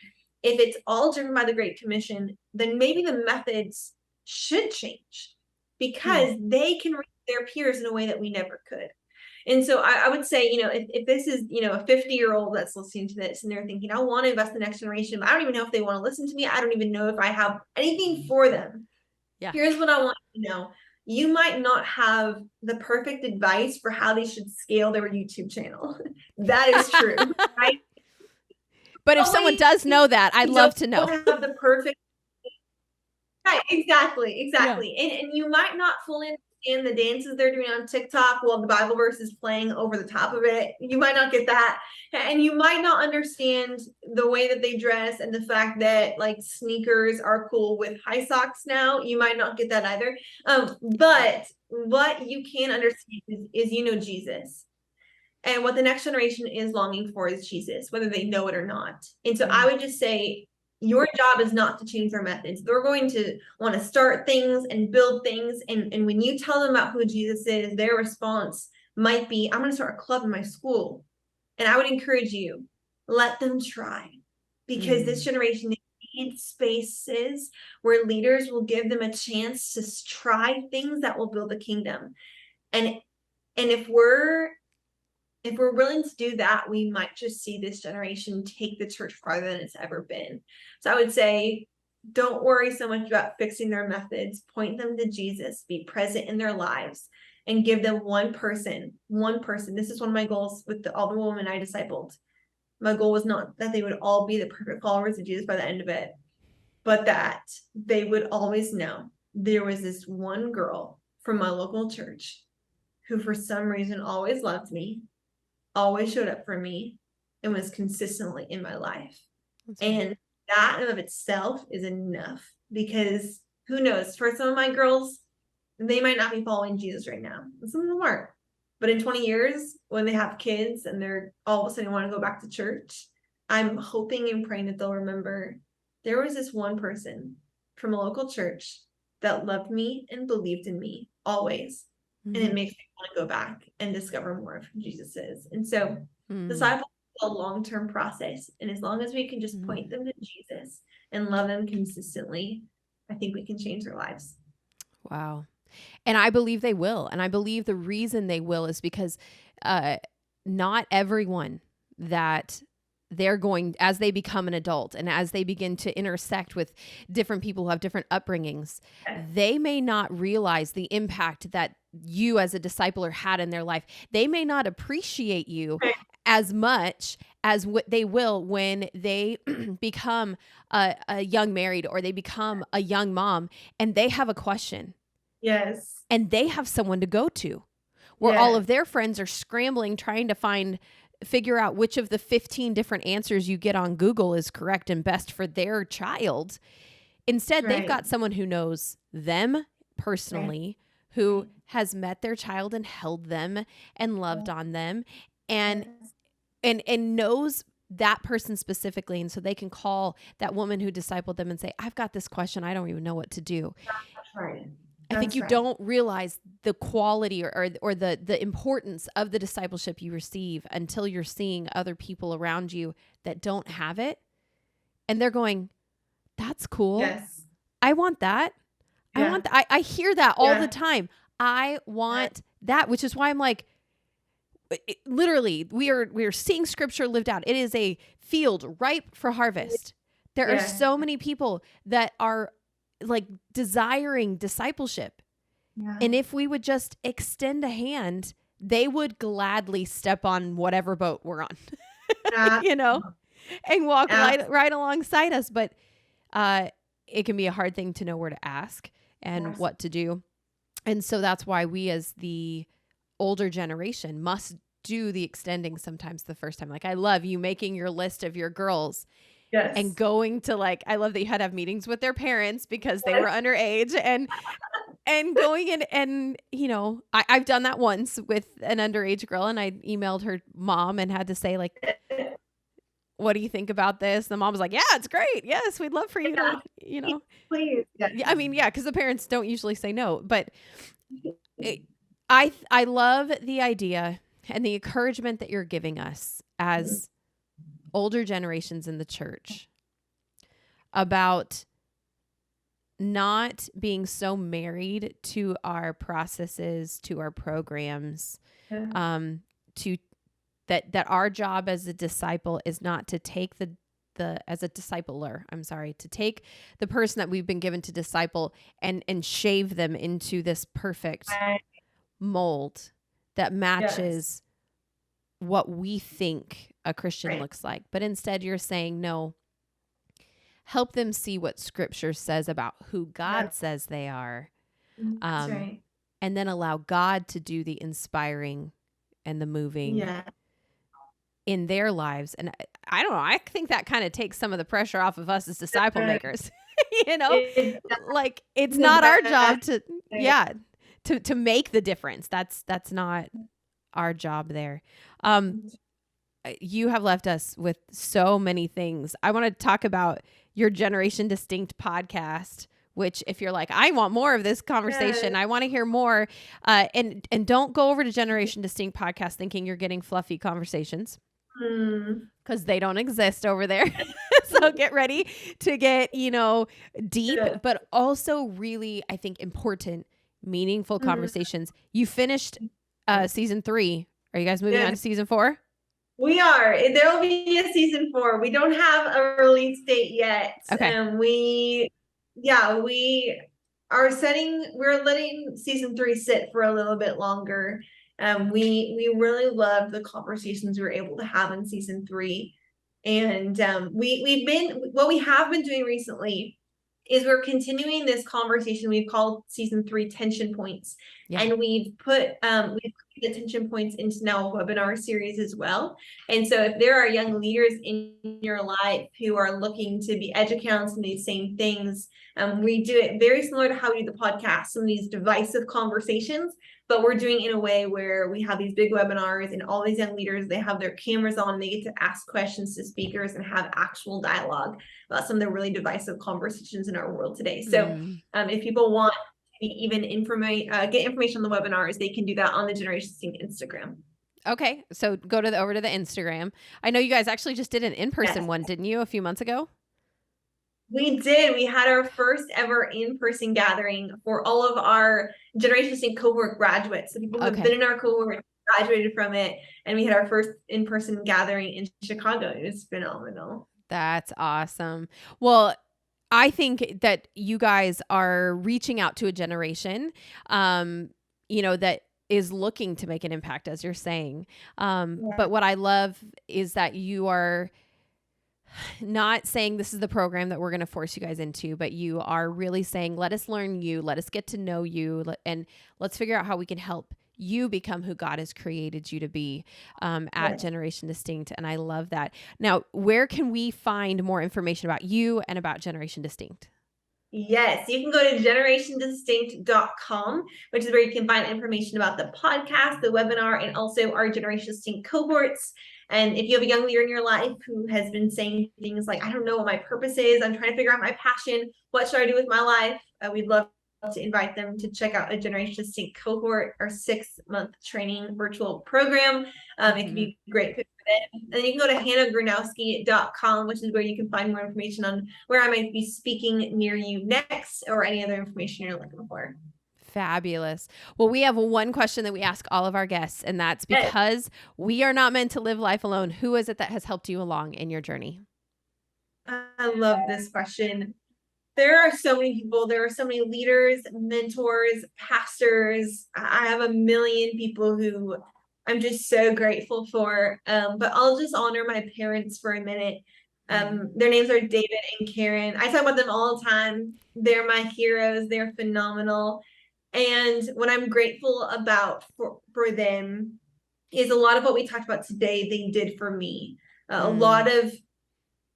if it's all driven by the Great Commission, then maybe the methods should change, because they can reach their peers in a way that we never could. And so I would say, if this is, a 50-year-old that's listening to this and they're thinking, I want to invest in the next generation, but I don't even know if they want to listen to me. I don't even know if I have anything for them. Yeah. Here's what I want you to know. You might not have the perfect advice for how they should scale their YouTube channel. That is true, right? But if someone does know that, I'd love to know. Have the perfect, right? Exactly. Yeah. And you might not fully understand the dances they're doing on TikTok while the Bible verse is playing over the top of it. You might not get that, and you might not understand the way that they dress and the fact that like sneakers are cool with high socks now. You might not get that either. But what you can understand is Jesus. And what the next generation is longing for is Jesus, whether they know it or not. And so I would just say, your job is not to change their methods. They're going to want to start things and build things. And when you tell them about who Jesus is, their response might be, I'm going to start a club in my school. And I would encourage you, let them try. Because this generation needs spaces where leaders will give them a chance to try things that will build the kingdom. And if we're willing to do that, we might just see this generation take the church farther than it's ever been. So I would say, don't worry so much about fixing their methods. Point them to Jesus, be present in their lives, and give them one person. This is one of my goals with all the women I discipled. My goal was not that they would all be the perfect followers of Jesus by the end of it, but that they would always know there was this one girl from my local church who for some reason always loved me, always showed up for me, and was consistently in my life. And that in of itself is enough, because who knows, for some of my girls, they might not be following Jesus right now. Some of them aren't. But in 20 years, when they have kids and they're all of a sudden want to go back to church, I'm hoping and praying that they'll remember there was this one person from a local church that loved me and believed in me always. And it makes me want to go back and discover more of who Jesus is. And so discipleship is a long-term process. And as long as we can just point them to Jesus and love them consistently, I think we can change their lives. Wow. And I believe they will. And I believe the reason they will is because not everyone that they're going, as they become an adult and as they begin to intersect with different people who have different upbringings, they may not realize the impact that you as a discipler had in their life. They may not appreciate you as much as what they will when they become a young married, or they become a young mom and they have a question. Yes. And they have someone to go to, where all of their friends are scrambling, trying to figure out which of the 15 different answers you get on Google is correct and best for their child. Instead, they've got someone who knows them personally, who has met their child and held them and loved on them, and knows that person specifically. And so they can call that woman who discipled them and say, I've got this question. I don't even know what to do. That's right. I think you don't realize the quality or the importance of the discipleship you receive until you're seeing other people around you that don't have it. And they're going, that's cool. Yes. I want that. I want that. I hear that all the time. I want that, which is why I'm like, literally, we are seeing scripture lived out. It is a field ripe for harvest. There are so many people that are like desiring discipleship. And if we would just extend a hand, they would gladly step on whatever boat we're on, and walk right alongside us. But it can be a hard thing to know where to ask and what to do. And so that's why we as the older generation must do the extending sometimes the first time. Like, I love you making your list of your girls and Yes. going to like, I love that you had to have meetings with their parents because they were underage, and going in and, you know, I've done that once with an underage girl, and I emailed her mom and had to say like, what do you think about this? The mom was like, yeah, it's great. Yes, we'd love for you to, you know. Please. Yes. Yeah, I mean, yeah, because the parents don't usually say no, but I love the idea and the encouragement that you're giving us as older generations in the church about not being so married to our processes, to our programs, to that our job as a disciple is not to take the as a discipler, to take the person that we've been given to disciple and shave them into this perfect mold that matches what we think a Christian looks like. But instead you're saying, no, help them see what scripture says about who God says they are. That's right. And then allow God to do the inspiring and the moving in their lives. And I don't know, I think that kind of takes some of the pressure off of us as disciple makers. You know, like it's not our job to make the difference. That's not our job there. You have left us with so many things. I want to talk about your Generation Distinct podcast, which if you're like, I want more of this conversation, I want to hear more. And don't go over to Generation Distinct podcast thinking you're getting fluffy conversations, because they don't exist over there. So get ready to get, you know, deep, but also really, I think, important, meaningful conversations. You finished season 3. Are you guys moving on to season 4? We are. There will be a season 4. We don't have a release date yet. Okay. We are we're letting season 3 sit for a little bit longer. We really love the conversations we were able to have in season 3. And what we have been doing recently is we're continuing this conversation we've called season 3 tension points. And we've put the tension points into now a webinar series as well. And so if there are young leaders in your life who are looking to be educated on some of these same things, we do it very similar to how we do the podcast, some of these divisive conversations, but we're doing it in a way where we have these big webinars and all these young leaders, they have their cameras on, they get to ask questions to speakers and have actual dialogue about some of the really divisive conversations in our world today. So if people want even get information on the webinars, they can do that on the Generation Distinct Instagram. Okay, so go over to the Instagram. I know you guys actually just did an in-person one, didn't you, a few months ago? We did. We had our first ever in-person gathering for all of our Generation Distinct cohort graduates. So people who have been in our cohort, graduated from it, and we had our first in-person gathering in Chicago. It was phenomenal. That's awesome. Well, I think that you guys are reaching out to a generation, you know, that is looking to make an impact, as you're saying. But what I love is that you are not saying this is the program that we're going to force you guys into, but you are really saying, let us learn you, let us get to know you, and let's figure out how we can help you become who God has created you to be at Generation Distinct. And I love that. Now, where can we find more information about you and about Generation Distinct? Yes, you can go to generationdistinct.com, which is where you can find information about the podcast, the webinar, and also our Generation Distinct cohorts. And if you have a young leader in your life who has been saying things like, I don't know what my purpose is, I'm trying to figure out my passion, what should I do with my life? We'd love to invite them to check out a Generation Distinct cohort, our 6-month training virtual program. It can be great fit for them. And then you can go to hannahgronowski.com, which is where you can find more information on where I might be speaking near you next, or any other information you're looking for. Fabulous. Well, we have one question that we ask all of our guests, and that's because we are not meant to live life alone. Who is it that has helped you along in your journey? I love this question. There are so many people. There are so many leaders, mentors, pastors. I have a million people who I'm just so grateful for. But I'll just honor my parents for a minute. Their names are David and Karen. I talk about them all the time. They're my heroes. They're phenomenal. And what I'm grateful about for them is a lot of what we talked about today, they did for me. A lot of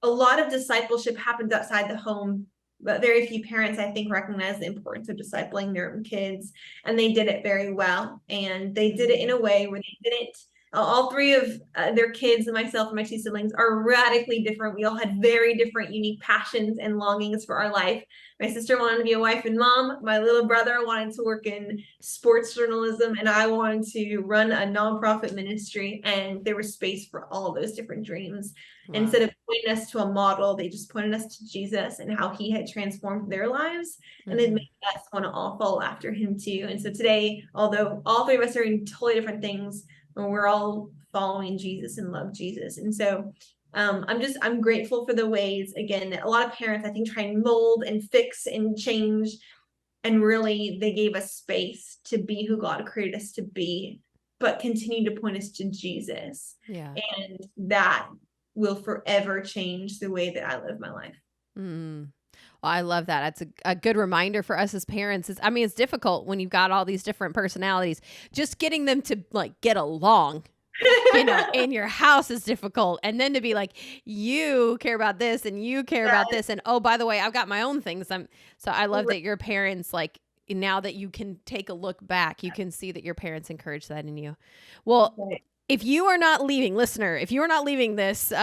a lot of discipleship happens outside the home, but very few parents, I think, recognize the importance of discipling their own kids. And they did it very well. And they did it in a way where they didn't, all three of their kids and myself and my two siblings are radically different. We all had very different, unique passions and longings for our life. My sister wanted to be a wife and mom. My little brother wanted to work in sports journalism, and I wanted to run a nonprofit ministry. And there was space for all those different dreams. Wow. Instead of pointing us to a model, they just pointed us to Jesus and how he had transformed their lives. And it made us want to all follow after him too. And so today, although all three of us are in totally different things, we're all following Jesus and love Jesus. And so I'm grateful for the ways, again, that a lot of parents, I think, try and mold and fix and change. And really, they gave us space to be who God created us to be, but continue to point us to Jesus. Yeah. And that will forever change the way that I live my life. Well, I love that. That's a good reminder for us as parents. It's difficult when you've got all these different personalities. Just getting them to like get along, in your house is difficult. And then to be like, you care about this and you care about this. And oh, by the way, I've got my own things. So I love that your parents, like, now that you can take a look back, you can see that your parents encourage that in you. Well, if you are not leaving, listener, if you are not leaving this,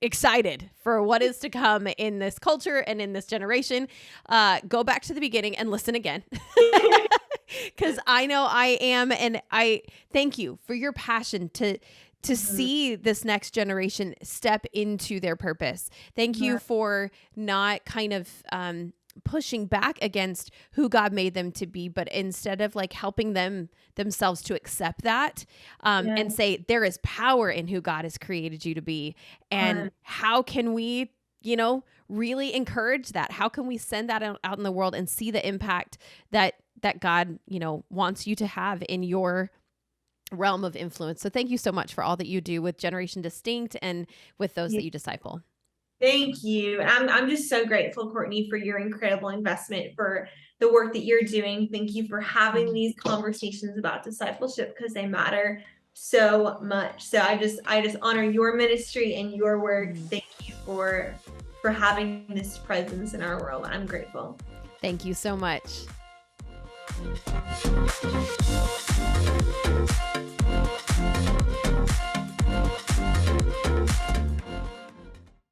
excited for what is to come in this culture and in this generation, go back to the beginning and listen again. Because I know I am, and I thank you for your passion to see this next generation step into their purpose. Thank you for not kind of pushing back against who God made them to be, but instead of like helping themselves to accept that and say there is power in who God has created you to be. And how can we, really encourage that? How can we send that out in the world and see the impact that God, wants you to have in your realm of influence? So thank you so much for all that you do with Generation Distinct and with those that you disciple. Thank you. I'm just so grateful, Courtney, for your incredible investment, for the work that you're doing. Thank you for having these conversations about discipleship, because they matter so much. So I just honor your ministry and your work. Thank you for having this presence in our world. I'm grateful. Thank you so much.